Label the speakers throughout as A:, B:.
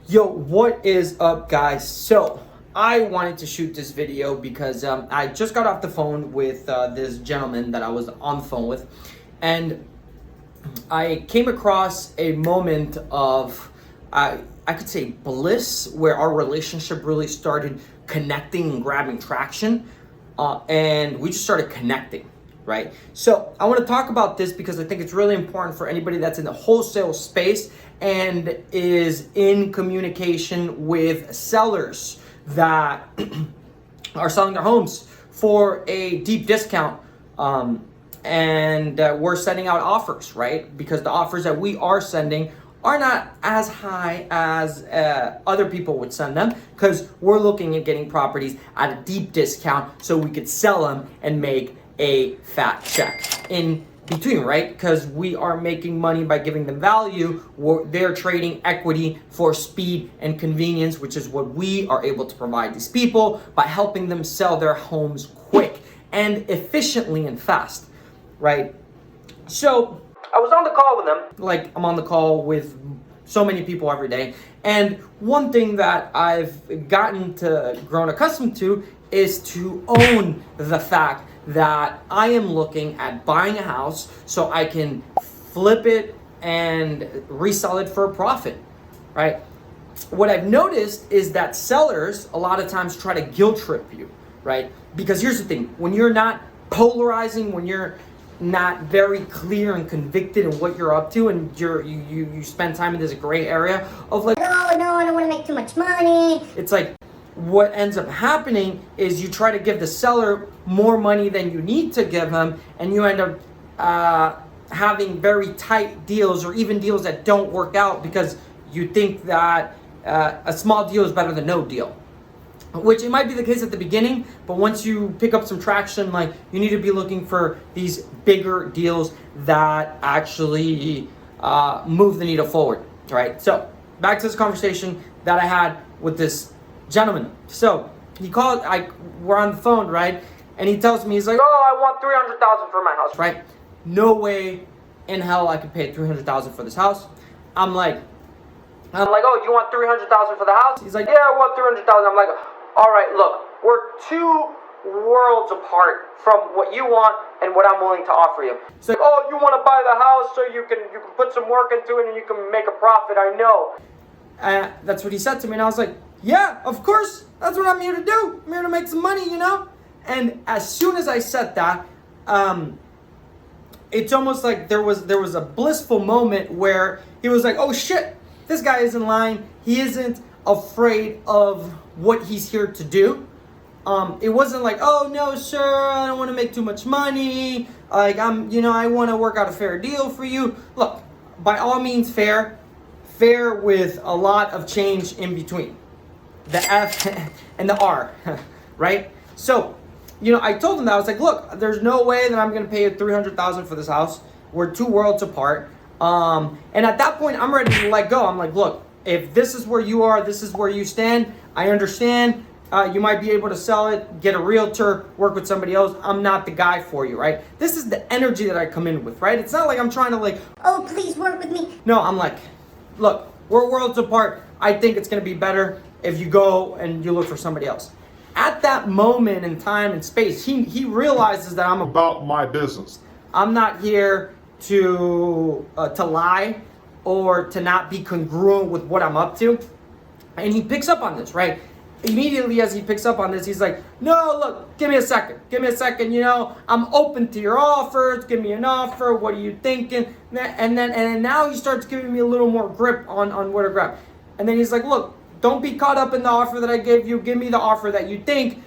A: Yo, what is up, guys? So I wanted to shoot this video because I just got off the phone with this gentleman that I was on the phone with, and I came across a moment of I could say bliss, where our relationship really started connecting and grabbing traction, and we just started connecting. Right? So I want to talk about this because I think it's really important for anybody that's in the wholesale space and is in communication with sellers that are selling their homes for a deep discount. And we're sending out offers, right? Because the offers that we are sending are not as high as other people would send them, because we're looking at getting properties at a deep discount so we could sell them and make a fat check in between, right? Because we are making money by giving them value. They're trading equity for speed and convenience, which is what we are able to provide these people by helping them sell their homes quick and efficiently and fast, right? So I was on the call with them, like I'm on the call with so many people every day. And one thing that I've grown accustomed to is to own the fact that I am looking at buying a house so I can flip it and resell it for a profit, right? What I've noticed is that sellers a lot of times try to guilt trip you, right? Because here's the thing, when you're not polarizing, when you're not very clear and convicted in what you're up to, and you spend time in this gray area of like,
B: no, I don't want to make too much money.
A: It's like, what ends up happening is you try to give the seller more money than you need to give them, and you end up having very tight deals, or even deals that don't work out because you think that a small deal is better than no deal. Which it might be the case at the beginning, but once you pick up some traction, like, you need to be looking for these bigger deals that actually move the needle forward, right? So back to this conversation that I had with this gentleman. So he called, we're on the phone, right? And he tells me, he's like, oh, I want $300,000 for my house, right? No way in hell I could pay $300,000 for this house. I'm like, oh, you want $300,000 for the house? He's like, yeah, I want $300,000. I'm like, all right, look, we're two worlds apart from what you want and what I'm willing to offer you. He's like, oh, you want to buy the house so you can put some work into it and you can make a profit, I know. That's what he said to me, and I was like, yeah, of course, that's what I'm here to do. I'm here to make some money, you know? And as soon as I said that, it's almost like there was a blissful moment where he was like, oh shit, this guy is in line. He isn't afraid of what he's here to do. It wasn't like, oh no, sir, I don't want to make too much money. Like, I want to work out a fair deal for you. Look, by all means, fair with a lot of change in between. The F and the R, right? So, I told him that. I was like, look, there's no way that I'm going to pay you $300,000 for this house. We're two worlds apart. And at that point, I'm ready to let go. I'm like, look, if this is where you are, this is where you stand, I understand. You might be able to sell it, get a realtor, work with somebody else. I'm not the guy for you, right? This is the energy that I come in with, right? It's not like I'm trying to like,
B: oh, please work with me.
A: No, I'm like, look, we're worlds apart. I think it's going to be better if you go and you look for somebody else. At that moment in time and space, he realizes that I'm
C: about my business.
A: I'm not here to lie or to not be congruent with what I'm up to. And he picks up on this, right? Immediately as he picks up on this, he's like, no, look, give me a second, I'm open to your offers, give me an offer, what are you thinking? And now he starts giving me a little more grip on where to grab. And then he's like, look, don't be caught up in the offer that I gave you, give me the offer that you think.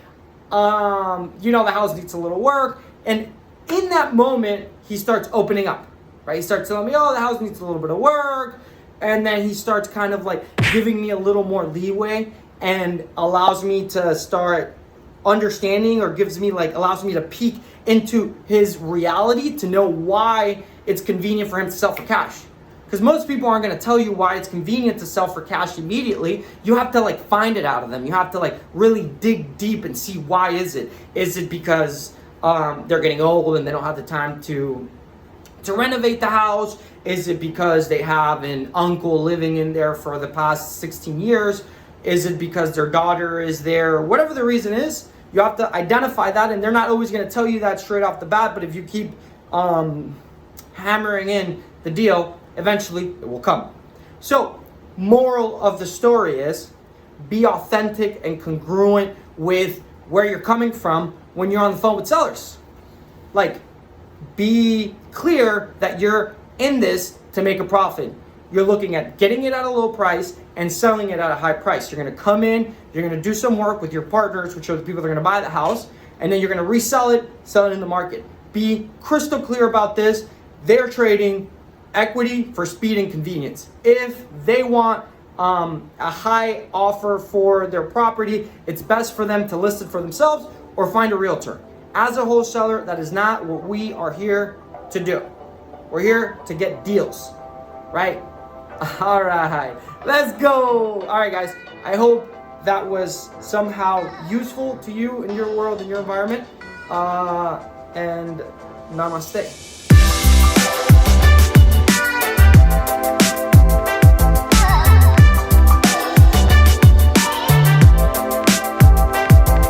A: The house needs a little work. And in that moment, he starts opening up, right? He starts telling me, oh, the house needs a little bit of work. And then he starts kind of like giving me a little more leeway and allows me to start understanding, or allows me to peek into his reality to know why it's convenient for him to sell for cash. Because most people aren't going to tell you why it's convenient to sell for cash immediately. You have to find it out of them. You have to really dig deep and see, why is it? Is it because they're getting old and they don't have the time to to renovate the house? Is it because they have an uncle living in there for the past 16 years? Is it because their daughter is there? Whatever the reason is, you have to identify that, and they're not always going to tell you that straight off the bat, but if you keep hammering in the deal, eventually it will come. So, moral of the story is, be authentic and congruent with where you're coming from when you're on the phone with sellers. Like, be clear that you're in this to make a profit. You're looking at getting it at a low price and selling it at a high price. You're going to come in, you're going to do some work with your partners, which are the people that are going to buy the house, and then you're going to resell it, sell it in the market. Be crystal clear about this. They're trading equity for speed and convenience. If they want a high offer for their property, it's best for them to list it for themselves or find a realtor. As a wholesaler, that is not what we are here to do. We're here to get deals, right? All right, let's go. All right, guys, I hope that was somehow useful to you in your world, in your environment. And namaste.